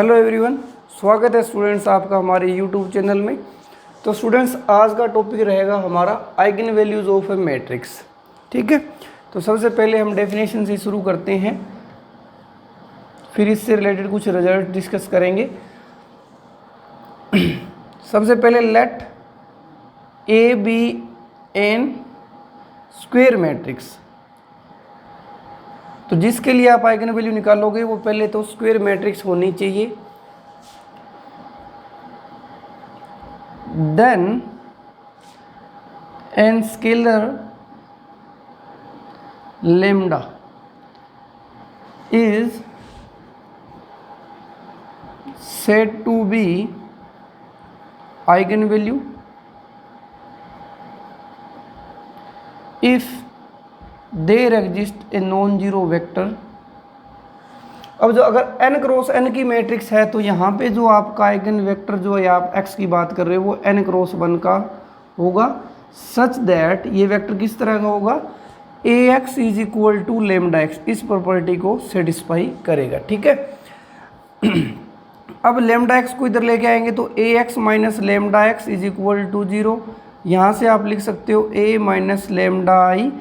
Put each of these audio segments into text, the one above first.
Hello everyone, स्वागत है students आपका हमारे यूट्यूब चैनल में। तो स्टूडेंट्स आज का टॉपिक रहेगा हमारा eigen values of A matrix. ठीक है, तो सबसे पहले हम डेफिनेशन से शुरू करते हैं, फिर इससे रिलेटेड कुछ रिजल्ट डिस्कस करेंगे। सबसे पहले let A be n square matrix. तो जिसके लिए आप आइगन वैल्यू निकालोगे वो पहले तो स्क्वायर मैट्रिक्स होनी चाहिए। Then n scalar lambda is said to be eigenvalue if there exist a non-zero vector। अब जो अगर n क्रॉस n की मैट्रिक्स है तो यहाँ पे जो आपका आइगन वेक्टर जो है आप x की बात कर रहे हो वो n क्रॉस 1 का होगा, सच दैट ये वेक्टर किस तरह का होगा, ax is equal to lambda x, इस प्रॉपर्टी को सेटिस्फाई करेगा। ठीक है, अब लेमडा एक्स को इधर लेके आएंगे तो ax minus lambda x is equal to 0। यहाँ से आप लिख सकते हो a minus lambda I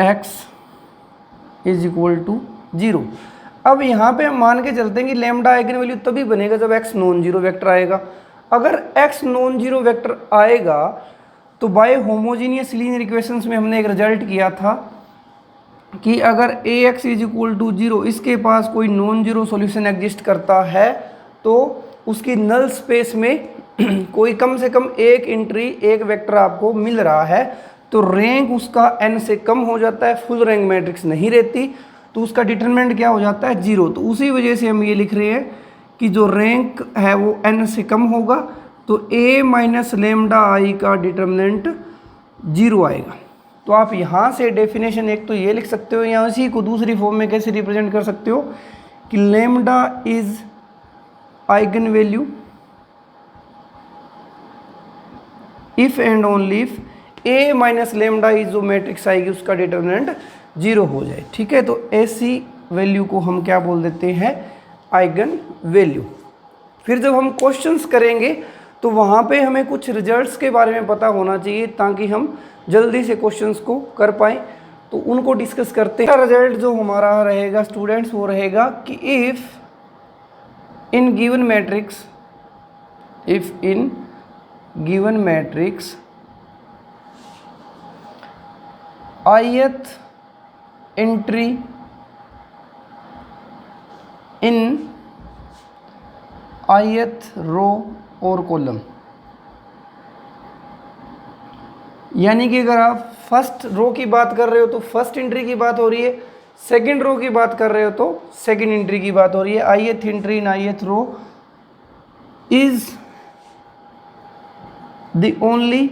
x is equal to 0। अब यहाँ पे हम मान के चलते हैं कि लेमडा आइगन वैल्यू तभी बनेगा जब x नॉन जीरो वेक्टर आएगा। अगर x नॉन जीरो वेक्टर आएगा तो बाय होमोजीनियस लीनियर इक्वेशंस में हमने एक रिजल्ट किया था कि अगर ax इज इक्वल टू 0 इसके पास कोई नॉन जीरो सॉल्यूशन एग्जिस्ट करता है तो उसकी नल स्पेस में कोई कम से कम एक एंट्री एक वेक्टर आपको मिल रहा है तो रैंक उसका n से कम हो जाता है, फुल रैंक मैट्रिक्स नहीं रहती, तो उसका डिटरमिनेंट क्या हो जाता है 0। तो उसी वजह से हम ये लिख रहे हैं कि जो रैंक है वो n से कम होगा तो a माइनस लेमडा आई का डिटरमिनेंट 0 आएगा। तो आप यहाँ से डेफिनेशन एक तो ये लिख सकते हो, या इसी को दूसरी फॉर्म में कैसे रिप्रेजेंट कर सकते हो कि lambda is eigen value if and only if a minus lambda is जो मैट्रिक्स आएगी उसका डिटरमिनेंट 0 हो जाए। ठीक है, तो ऐसी वैल्यू को हम क्या बोल देते हैं, आइगन वैल्यू। फिर जब हम क्वेश्चंस करेंगे तो वहाँ पे हमें कुछ रिजल्ट्स के बारे में पता होना चाहिए ताकि हम जल्दी से क्वेश्चंस को कर पाएँ, तो उनको डिस्कस करते हैं। रिजल्ट जो हमारा रहेगा स्टूडेंट्स वो रहेगा कि if in given matrix ith entry in ith रो और कॉलम, यानी कि अगर आप फर्स्ट रो की बात कर रहे हो तो फर्स्ट एंट्री की बात हो रही है, सेकंड रो की बात कर रहे हो तो सेकंड एंट्री की बात हो रही है। ith entry in ith row is the only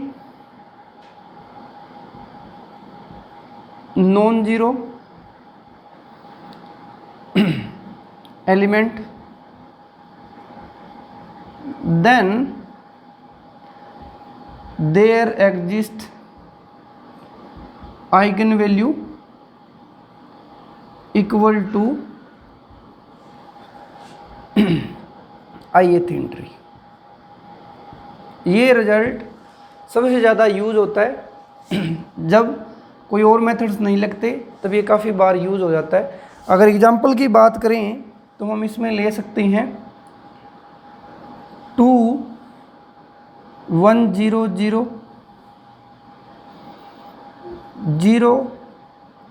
non zero element, then there exist eigenvalue equal to ith entry. ये रिजल्ट सबसे ज़्यादा यूज होता है जब कोई और मेथड्स नहीं लगते, तब ये काफ़ी बार यूज हो जाता है। अगर एग्जांपल की बात करें तो हम इसमें ले सकते हैं 2 1 0 0 0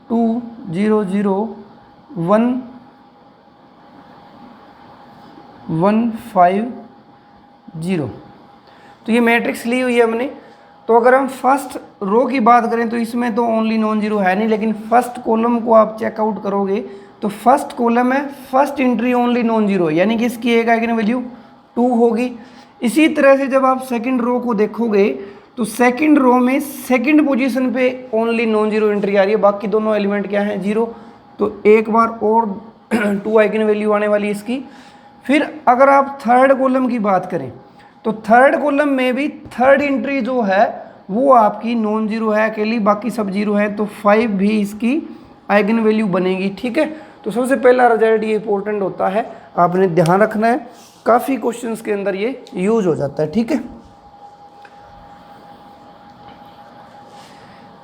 2 0 0 1 1 5 0। तो ये मैट्रिक्स ली हुई है हमने। तो अगर हम फर्स्ट रो की बात करें तो इसमें तो ओनली नॉन जीरो है नहीं, लेकिन फर्स्ट कॉलम को आप चेकआउट करोगे तो फर्स्ट कॉलम है, first entry only non zero, यानी कि इसकी एक आइगन वैल्यू 2 होगी। इसी तरह से जब आप सेकंड रो को देखोगे तो सेकंड रो में सेकंड पोजीशन पे ओनली नॉन जीरो एंट्री आ रही है, बाकी दोनों एलिमेंट क्या हैं 0। तो एक बार और 2 आइगन वैल्यू आने वाली इसकी। फिर अगर आप थर्ड कॉलम की बात करें तो थर्ड कॉलम में भी थर्ड एंट्री जो है वो आपकी नॉन जीरो है अकेली, बाकी सब जीरो है, तो 5 भी इसकी आइगन वैल्यू बनेगी। ठीक है, तो सबसे पहला रिजल्ट ये इंपॉर्टेंट होता है, आपने ध्यान रखना है, काफ़ी क्वेश्चंस के अंदर ये यूज हो जाता है। ठीक है,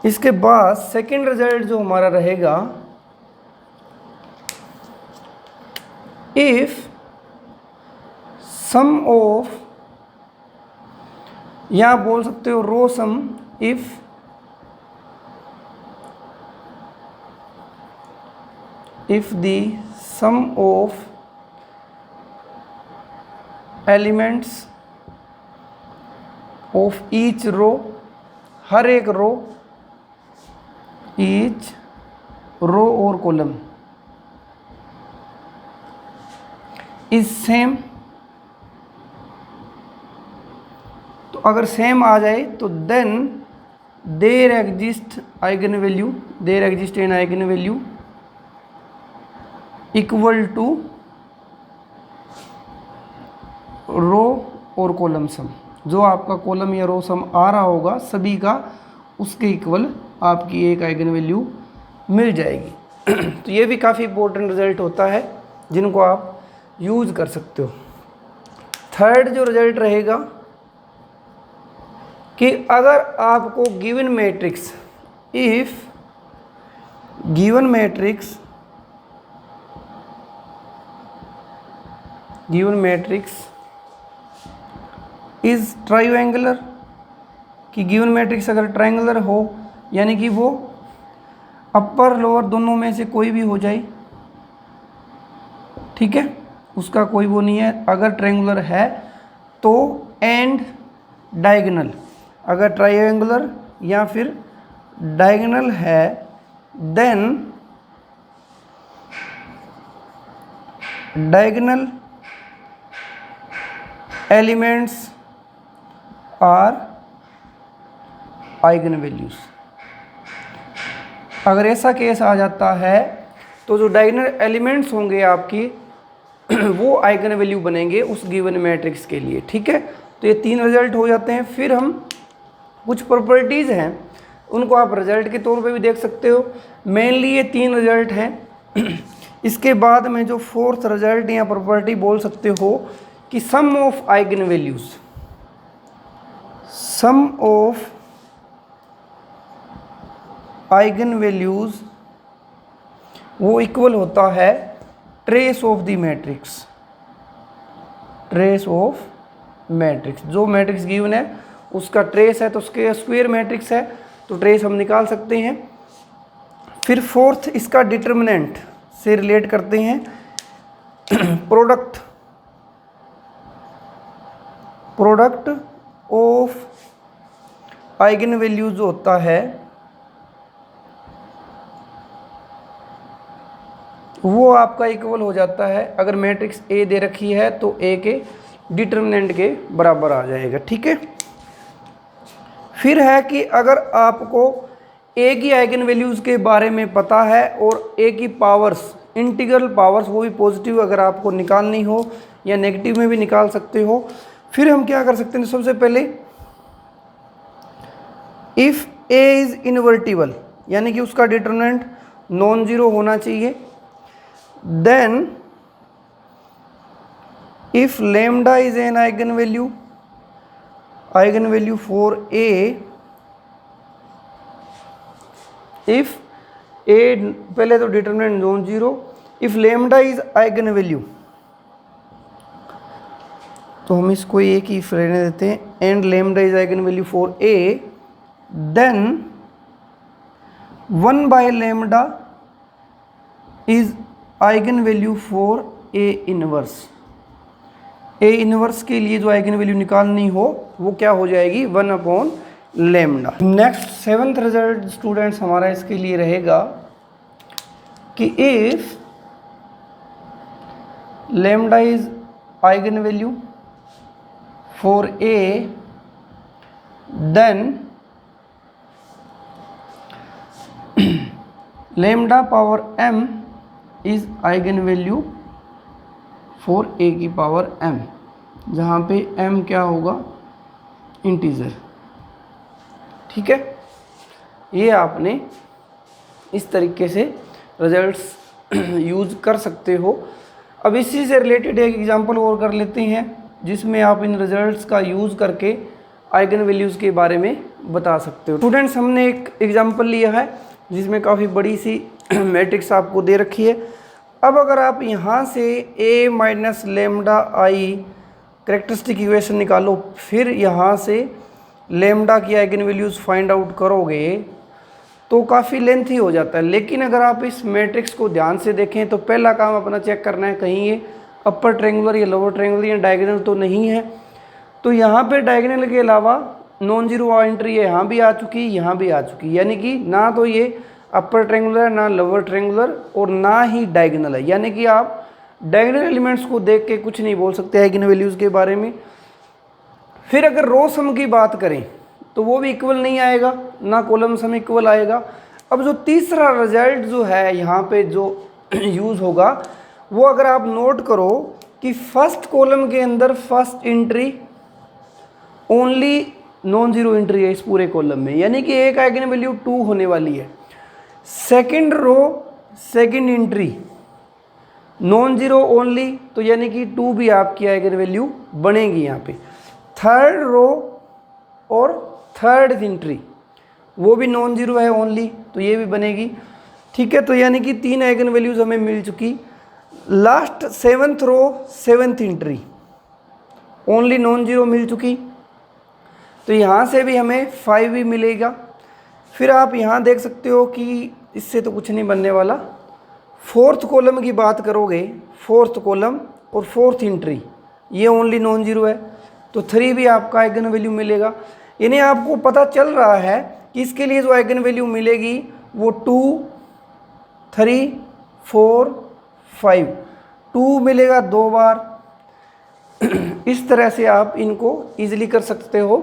इसके बाद सेकंड रिजल्ट जो हमारा रहेगा, इफ सम ऑफ, या आप बोल सकते हो रो सम, if the sum of elements of each row, हर एक रो, each रो और कॉलम is same, तो अगर सेम आ जाए तो then there exist eigen value, there exist an eigen value equal to row और कॉलम सम, जो आपका कॉलम या रो सम आ रहा होगा सभी का, उसके इक्वल आपकी एक आइगन वैल्यू मिल जाएगी। तो ये भी काफ़ी इंपॉर्टेंट रिजल्ट होता है जिनको आप यूज कर सकते हो। थर्ड जो रिजल्ट रहेगा कि अगर आपको given matrix, if given matrix is triangular, कि गिवन मैट्रिक्स अगर ट्राइंगुलर हो, यानी कि वो अपर लोअर दोनों में से कोई भी हो जाए, ठीक है, उसका कोई वो नहीं है, अगर ट्राइंगुलर है तो, एंड डायगोनल, अगर ट्राइंगुलर या फिर डायगोनल है, then diagonal elements are eigen values. अगर ऐसा केस आ जाता है तो जो डायगोनल एलिमेंट्स होंगे आपकी वो आइगन वैल्यू बनेंगे उस गिवन मैट्रिक्स के लिए। ठीक है, तो ये तीन रिजल्ट हो जाते हैं। फिर हम कुछ प्रॉपर्टीज़ हैं उनको आप रिजल्ट के तौर पे भी देख सकते हो। मेनली ये तीन रिजल्ट हैं। इसके बाद में जो फोर्थ रिजल्ट या प्रॉपर्टी बोल सकते हो कि sum of eigen values, sum of eigen values वो इक्वल होता है trace of the matrix, trace of matrix. जो मैट्रिक्स गिवन है उसका ट्रेस है तो उसके स्क्वायर मैट्रिक्स है तो ट्रेस हम निकाल सकते हैं। फिर फोर्थ इसका डिटर्मिनेंट से रिलेट करते हैं, प्रोडक्ट ऑफ आइगन वैल्यूज जो होता है वो आपका इक्वल हो जाता है, अगर मैट्रिक्स ए दे रखी है तो ए के डिटर्मिनेंट के बराबर आ जाएगा। ठीक है, फिर है कि अगर आपको ए की आइगन वैल्यूज़ के बारे में पता है और ए की पावर्स, इंटीग्रल पावर्स, वो भी पॉजिटिव अगर आपको निकालनी हो या नेगेटिव में भी निकाल सकते हो। फिर हम क्या कर सकते हैं, सबसे पहले इफ़ ए इज़ इनवर्टिबल, यानी कि उसका डिटर्मिनेंट नॉन जीरो होना चाहिए। Then if lambda is an eigen value for A, if A, पहले तो determinant non zero, if lambda is eigen value, तो हम इसको एक ही रहने देते हैं, and lambda is eigen value for A, then 1 by lambda is eigen value for A inverse. A inverse के लिए जो आइगन वैल्यू निकालनी हो वो क्या हो जाएगी, 1 upon lambda. Next seventh result students हमारा इसके लिए रहेगा कि if lambda is eigen value for A, then lambda power m is eigen value for ए की पावर m, जहाँ पे m क्या होगा, इंटीजर। ठीक है, ये आपने इस तरीके से रिजल्ट्स यूज कर सकते हो। अब इसी से रिलेटेड एक एग्जांपल और कर लेते हैं जिसमें आप इन रिजल्ट्स का यूज़ करके आइगन वैल्यूज़ के बारे में बता सकते हो। स्टूडेंट्स, हमने एक एग्जांपल लिया है जिसमें काफ़ी बड़ी सी मैट्रिक्स आपको दे रखी है। अब अगर आप यहाँ से a minus lambda I characteristic equation निकालो, फिर यहाँ से लेमडा की आइगन वैल्यूज़ फाइंड आउट करोगे तो काफ़ी लेंथी हो जाता है। लेकिन अगर आप इस मैट्रिक्स को ध्यान से देखें तो पहला काम अपना चेक करना है कहीं ये अपर ट्रायंगुलर या लोअर ट्रायंगुलर या डायगोनल तो नहीं है। तो यहाँ पे डायगोनल के अलावा नॉन जीरो एंट्री है, यहाँ भी आ चुकी, यहाँ भी आ चुकी, यानी कि ना तो ये अपर ट्रायंगुलर है, ना लोअर ट्रायंगुलर और ना ही डायगोनल है। यानी कि आप डायगोनल एलिमेंट्स को देख के कुछ नहीं बोल सकते आइगन वैल्यूज़ के बारे में। फिर अगर रो सम की बात करें तो वो भी इक्वल नहीं आएगा, ना कॉलम सम इक्वल आएगा। अब जो तीसरा रिजल्ट जो है यहाँ पे जो यूज़ होगा वो अगर आप नोट करो कि फर्स्ट कॉलम के अंदर first entry only non zero entry है इस पूरे कॉलम में, यानी कि एक आइगन वैल्यू 2 होने वाली है। Second row second entry non zero only, तो यानी कि 2 भी आपकी आइगन वैल्यू बनेगी यहाँ पे। थर्ड रो और थर्ड एंट्री वो भी नॉन जीरो है ओनली, तो ये भी बनेगी। ठीक है, तो यानी कि 3 आइगन वैल्यूज़ हमें मिल चुकी। Last seventh row seventh entry only non zero मिल चुकी, तो यहाँ से भी हमें 5 ही मिलेगा। फिर आप यहाँ देख सकते हो कि इससे तो कुछ नहीं बनने वाला। फोर्थ कॉलम की बात करोगे, फोर्थ कॉलम और फोर्थ एंट्री ये ओनली नॉन जीरो है, तो 3 भी आपका आइगन वैल्यू मिलेगा। यानी आपको पता चल रहा है कि इसके लिए जो आइगन वैल्यू मिलेगी वो 2, 3, 4, 5, 2 मिलेगा 2 बार। इस तरह से आप इनको इजीली कर सकते हो।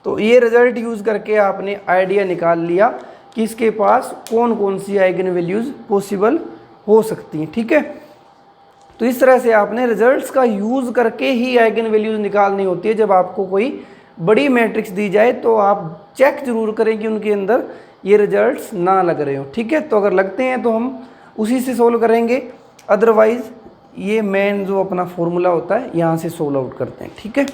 तो ये रिजल्ट यूज़ करके आपने आइडिया निकाल लिया कि इसके पास कौन कौन सी आइगन वैल्यूज़ पॉसिबल हो सकती हैं। ठीक है, तो इस तरह से आपने रिजल्ट्स का यूज़ करके ही आइगन वैल्यूज़ निकालनी होती है। जब आपको कोई बड़ी मैट्रिक्स दी जाए तो आप चेक ज़रूर करें कि उनके अंदर ये रिजल्ट्स ना लग रहे हो। ठीक है, तो अगर लगते हैं तो हम उसी से सोल्व करेंगे, अदरवाइज़ ये मेन जो अपना फॉर्मूला होता है यहाँ से सोल्व आउट करते हैं। ठीक है।